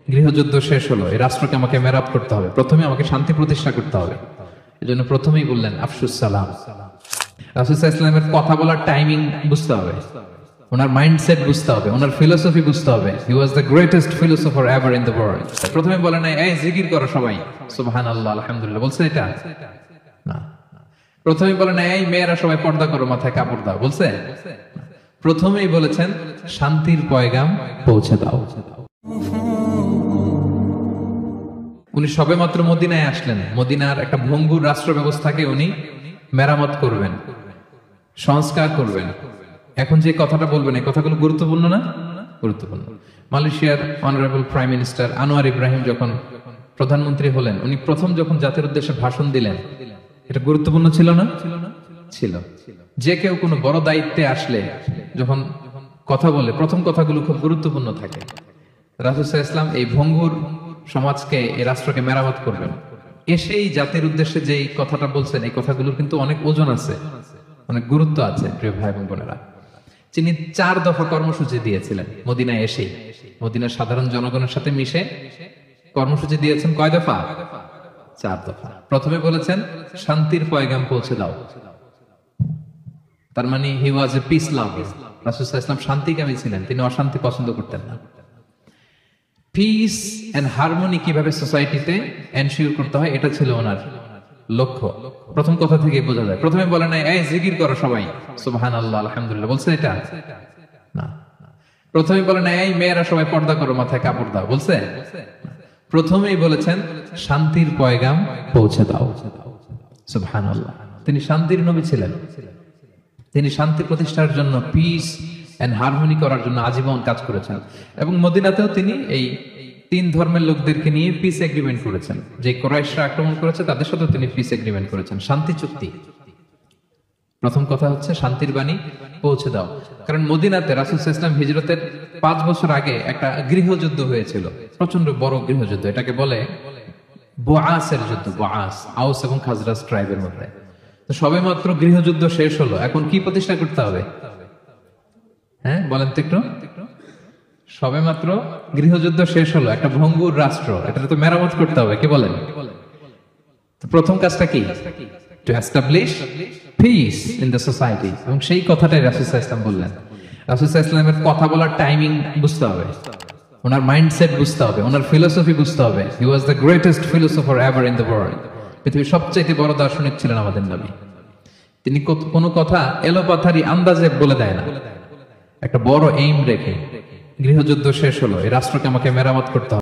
গৃহযুদ্ধ শেষ হলো, এই রাষ্ট্রকে আমাকে মেরামত করতে হবে, প্রথমে আমাকে শান্তি প্রতিষ্ঠা করতে হবে। এজন্য প্রথমেই বললেন আফসুস সালাম। রাসূল সাল্লাল্লাহু আলাইহি ওয়াসাল্লামের কথা বলার টাইমিং বুঝতে হবে, ওনার মাইন্ডসেট বুঝতে হবে, ওনার ফিলোসফি বুঝতে হবে। He was the greatest philosopher ever in the world. প্রথমে বলে নাই এই জিকির করো সবাই সুবহানাল্লাহ আলহামদুলিল্লাহ, বলছে এটা না। প্রথমেই বলে নাই এই মেয়েরা সবাই পর্দা করো, মাথায় কাপড় দাও, বলছে? প্রথমেই বলেছেন শান্তির পয়গাম পৌঁছে দাও। উনি সবেমাত্র মদিনায় আসলেন, মদিনার একটা ভঙ্গুর রাষ্ট্র ব্যবস্থাকে উনি মেরামত করবেন, সংস্কার করবেন। এখন যে কথাটা বলবেন এই কথাগুলো গুরুত্বপূর্ণ না? গুরুত্বপূর্ণ। মালয়েশিয়ার honourable prime minister Anwar Ibrahim যখন প্রধানমন্ত্রী হলেন, উনি প্রথম যখন জাতির উদ্দেশ্যে ভাষণ দিলেন, এটা গুরুত্বপূর্ণ ছিল না? ছিল। যে কেউ কোনো বড় দায়িত্বে আসলে যখন কথা বলে প্রথম কথাগুলো খুব গুরুত্বপূর্ণ থাকে। রাসূল সাল্লাল্লাহু আলাইহি ওয়াসাল্লাম এই ভঙ্গুর সমাজকে, এই রাষ্ট্রকে মেরামত করবেন, এসেই জাতির উদ্দেশ্যে যে কথাটা বলছেন এই কথাগুলোর কিন্তু অনেক ওজন আছে, অনেক গুরুত্ব আছে। প্রিয় ভাই এবং বোনেরা, তিনি 4 দফা কর্মসূচি দিয়েছিলেন মদিনায় এসেই, মদিনার সাধারণ জনগণের সাথে মিশে কর্মসূচি দিয়েছেন। কয় দফা? 4 দফা। প্রথমে বলেছেন শান্তির পয়গাম পৌঁছে দাও। তার মানে হি ওয়াজ এ পিস লাভার। রাসূল সাল্লাল্লাহু আলাইহি ওয়াসাল্লাম শান্তিকামী ছিলেন, তিনি অশান্তি পছন্দ করতেন না। পিস এন্ড হারমোনি কিভাবে সোসাইটিতে এনশিওর করতে হয় এটা ছিল ওনার লক্ষ্য। প্রথম কথা থেকে বোঝা যায়। প্রথমে বলে নাই এই জিকির করো সবাই সুবহানাল্লাহ আলহামদুলিল্লাহ, বলছে এটা না। প্রথমে বলে নাই এই মেয়েরা সবাই পর্দা করো, মাথায় কাপড় দাও, বলছে? প্রথমেই বলেছেন শান্তির পয়গাম পৌঁছে দাও। সুবহানাল্লাহ। তিনি শান্তির নবী ছিলেন, তিনি শান্তি প্রতিষ্ঠার জন্য, পিস এন্ড হারমোনি করার জন্য আজীবন কাজ করেছেন। এবং মদিনাতেও তিনি এই 3 ধর্মের লোকদেরকে নিয়ে পিস এগ্রিমেন্ট করেছেন। যে কুরাইশরা আক্রমণ করেছে তাদের সাথে তিনি পিস এগ্রিমেন্ট করেছেন, শান্তি চুক্তি। প্রথম কথা হচ্ছে শান্তির বাণী পৌঁছে দাও। কারণ মদিনাতে রাসূল সাল্লাল্লাহু আলাইহি ওয়াসাল্লাম হিজরতের 5 বছর আগে একটা গৃহযুদ্ধ হয়েছিল, প্রচন্ড বড় গৃহযুদ্ধ। এটাকে বলে বুআসের যুদ্ধ। বুআস আউস এবং খাজরাজ ট্রাইবের মধ্যে। তো সবেমাত্র গৃহযুদ্ধ শেষ হলো, এখন কি প্রতিষ্ঠা করতে হবে? হ্যাঁ বলেন তো একটু। সবেমাত্র গৃহযুদ্ধ শেষ হলো, একটা ভঙ্গুর রাষ্ট্র, এটা তো মেরামত করতে হবে, কি বলেন? তো প্রথম কাজটা কি? To establish piece in the society. এবং সেই কথাটাই রাসূল সাল্লাল্লাহু আলাইহি ওয়াসাল্লাম বললেন। রাসূল সাল্লাল্লাহু আলাইহি ওয়াসাল্লামের কথা বলার টাইমিং বুঝতে হবে, ওনার মাইন্ডসেট বুঝতে হবে, ওনার ফিলোসফি বুঝতে হবে। He was the greatest philosopher ever in the world. পৃথিবীর সবচেয়ে বড় দার্শনিক ছিলেন আমাদের নবী। তিনি কোনো কথা এলোপাথারি আন্দাজে বলে দেয় না, একটা বড় এইম রেখে। গৃহযুদ্ধ শেষ হলো, এই রাষ্ট্রকে আমাকে মেরামত করতে হবে।